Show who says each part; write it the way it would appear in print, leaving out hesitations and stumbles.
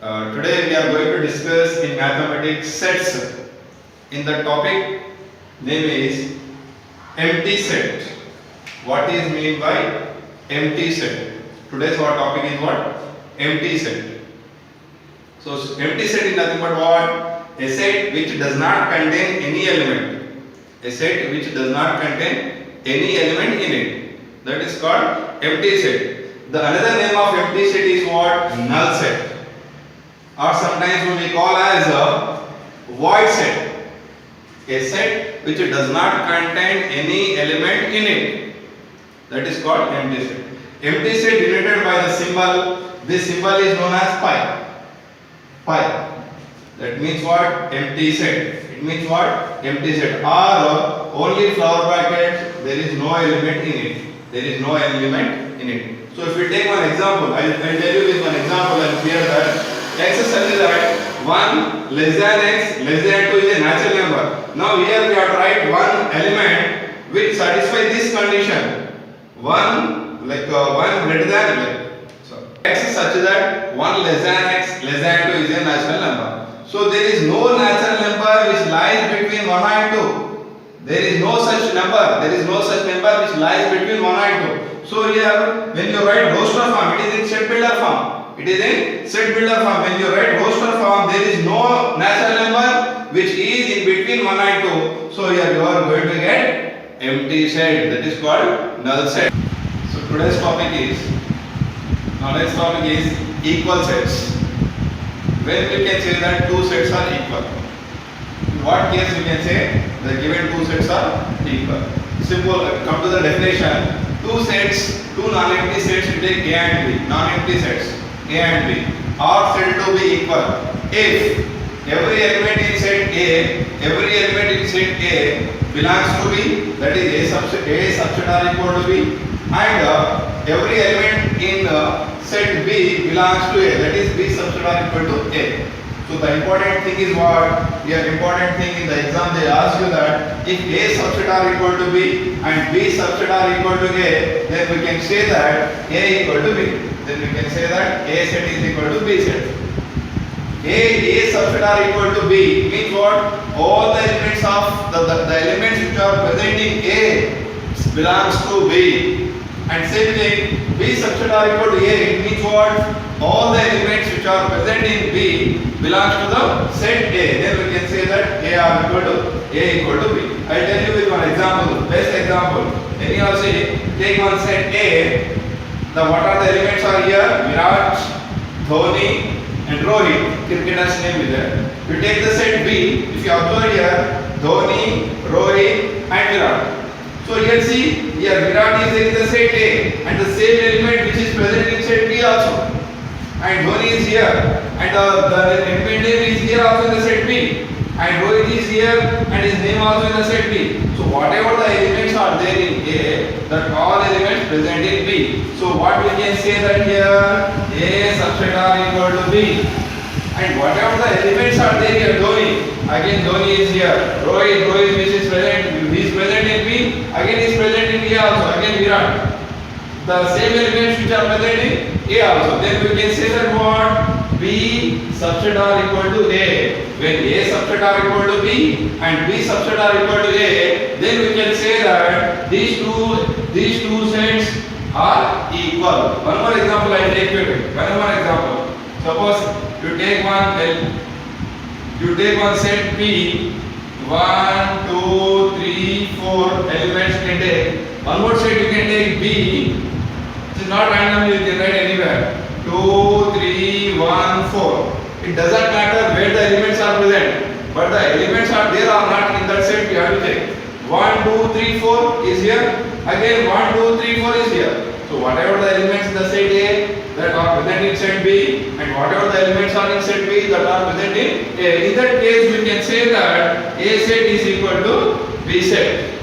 Speaker 1: Today we are going to discuss in mathematics sets. In the topic name is empty set. What is mean by empty set? Today's our topic is what? Empty set. So empty set is nothing but what? A set which does not contain any element. A set which does not contain any element in it. That is called empty set. The another name of empty set is what? Null set. Or sometimes we call as a void set. A set which does not contain any element in it. That is called empty set. Empty set denoted by the symbol. This symbol is known as pi. Pi. That means what? Empty set. It means what? Empty set. Or only flower brackets. There is no element in it. There is no element in it. So if we take one example, I will tell you with one example and clear that. X such that 1 less than x less than 2 is a natural number. Now here we have to write one element which satisfies this condition. 1 greater than x such that 1 less than x less than 2 is a natural number. So there is no natural number which lies between 1 and 2. There is no such number. There is no such number which lies between 1 and 2. So here when you write roster form, it is in set builder form. It is in set builder form. When you write roster form, there is no natural number which is in between 1 and 2. So here you are going to get empty set. That is called null set. So today's topic is equal sets. When we can say that two sets are equal. In what case we can say the given two sets are equal? Simple. Come to the definition. Two sets, two non-empty sets, we take A and B. Non-empty sets A and B are said to be equal if every element in set A belongs to B, that is A subset are equal to B, and every element in set B belongs to A, that is B subset are equal to A. So the important thing is what? Here important thing in the exam they ask you that if A subset are equal to B and B subset are equal to A, then we can say that A equal to B. Then we can say that A set is equal to B set. A subset are equal to B means what? All the elements of the elements which are present in A belongs to B. And same thing, B subset are equal to A, it means what? All the elements which are present in B belongs to the set A. Then we can say that A are equal to B. I will tell you with one example, best example. Anyhow say, take one set A. What are the elements are here? Virat, Dhoni and Rohit. Cricketer's name is there. You take the set B. If you observe here, Dhoni, Rohit and Virat. So here see, here Virat is there in the set A and the same element which is present in set B also. And Dhoni is here and the element name is here also in the set B. And Rohit is here and his name also in the set B. So whatever the elements are there in A, that all elements present in B. So what we can say that here A subset are equal to B. And whatever the elements are there here, Dhoni, again Dhoni is here. Rohit which is present, he is present in B, again is present in A also, again Virat. The same elements which are present in A also. Then we can say that what? B subset are equal to A. When A subset are equal to B and B subset are equal to A, then we can say that these two sets are equal. One more example I take you. One more example. Suppose you take one set P. 1, 2, 3, 4 elements can take. One more set you can take B. It is not randomly, you can write anywhere. 2, 3, 1, 4. It doesn't matter where the elements are present, but the elements are there or not in that set we have to take. 1, 2, 3, 4 is here. Again 1, 2, 3, 4 is here. So whatever the elements in the set A that are present in set B and whatever the elements are in set B that are present in A. In that case we can say that A set is equal to B set.